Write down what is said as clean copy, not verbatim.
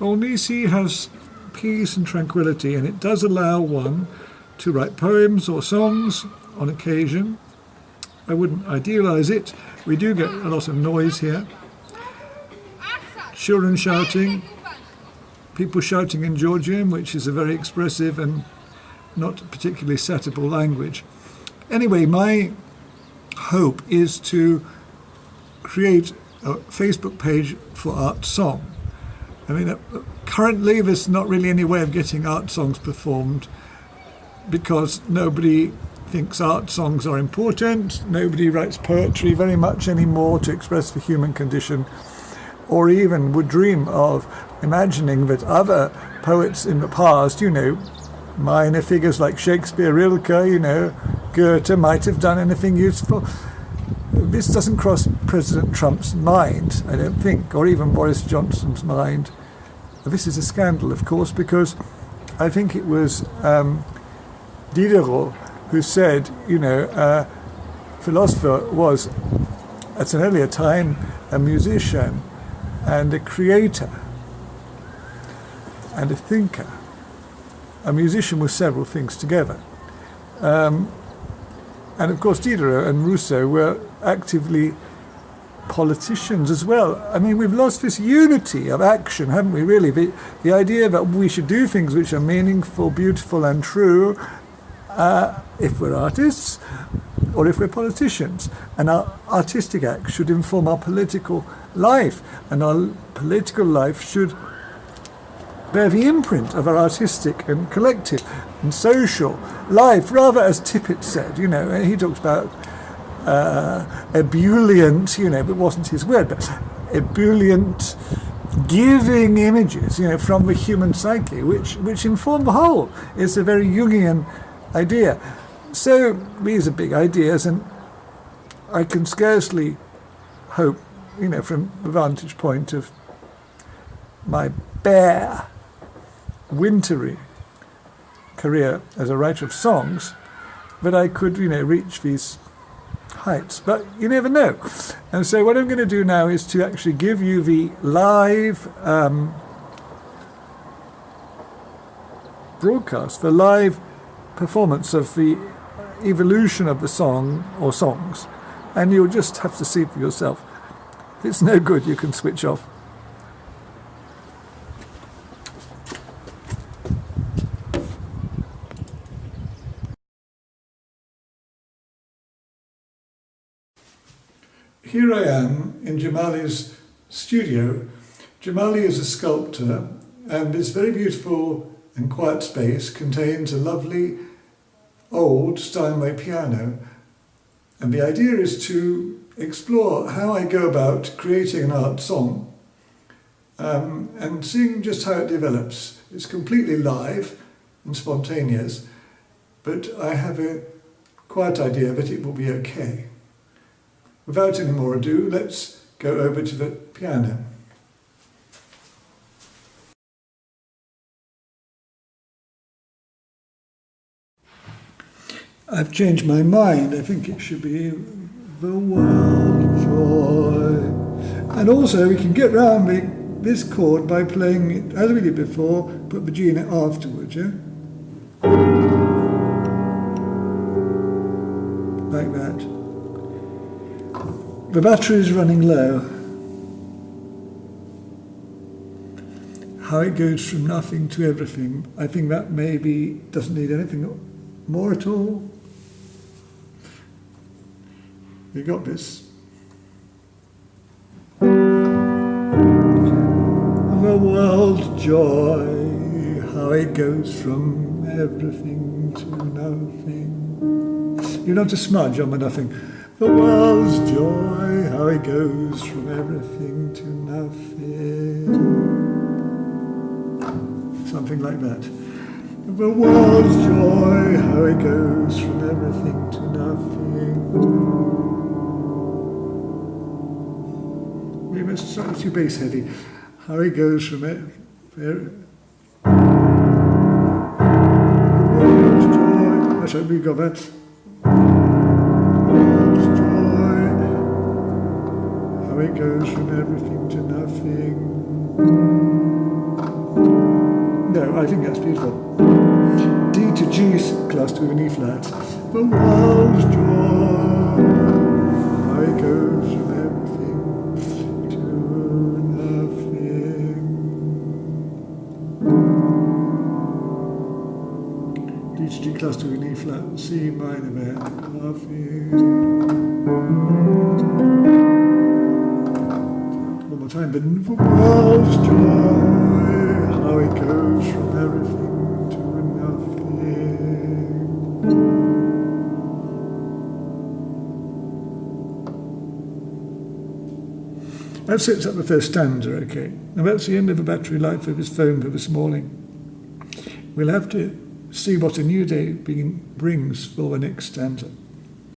Olnisi has peace and tranquility, and it does allow one to write poems or songs on occasion. I wouldn't idealize it. We do get a lot of noise here. Children shouting, people shouting in Georgian, which is a very expressive and not particularly satable language. Anyway, my hope is to create a Facebook page for art song. I mean, currently there's not really any way of getting art songs performed because nobody thinks art songs are important. Nobody writes poetry very much anymore to express the human condition, or even would dream of imagining that other poets in the past, minor figures like Shakespeare, Rilke, Goethe might have done anything useful. This doesn't cross President Trump's mind, I don't think, or even Boris Johnson's mind. This is a scandal, of course, because I think it was Diderot who said, a philosopher was, at an earlier time, a musician and a creator and a thinker. A musician was several things together. And of course, Diderot and Rousseau were actively politicians as well. I mean, we've lost this unity of action, haven't we, really? The idea that we should do things which are meaningful, beautiful and true if we're artists or if we're politicians. And our artistic act should inform our political life, and our political life should bear the imprint of our artistic and collective and social life, rather, as Tippett said, he talks about ebullient, but it wasn't his word, but ebullient giving images, from the human psyche, which inform the whole. It's a very Jungian idea. So these are big ideas, and I can scarcely hope, from the vantage point of my bare, wintry career as a writer of songs, that I could, reach these heights. But you never know. And so what I'm going to do now is to actually give you the live broadcast, the live performance of the evolution of the song or songs. And you'll just have to see for yourself. If it's no good, you can switch off. Here I am in Jamali's studio. Jamali is a sculptor, and this very beautiful and quiet space contains a lovely old Steinway piano. And the idea is to explore how I go about creating an art song and seeing just how it develops. It's completely live and spontaneous, but I have a quiet idea that it will be okay. Without any more ado, let's go over to the piano. I've changed my mind. I think it should be the world joy. And also we can get round this chord by playing it, as we did before, put the G in it afterwards, yeah? Like that. The battery is running low. How it goes from nothing to everything. I think that maybe doesn't need anything more at all. You got this. The world joy, how it goes from everything to nothing. You don't have to smudge on the nothing. The world's joy, how it goes from everything to nothing. Something like that. The world's joy, how it goes from everything to nothing. We must start too bass heavy. How it goes from it. The world's joy. Let's hope we got that. How it goes from everything to nothing. No, I think that's beautiful. D to G cluster with an E flat. The world's joy, how it goes from everything to nothing. D to G cluster with an E flat, C minor then, nothing. One more time, but the world's joy, how it goes from everything to nothing. That sets up the first stanza, okay. Now that's the end of the battery life of his phone for this morning. We'll have to see what a new day brings for the next stanza.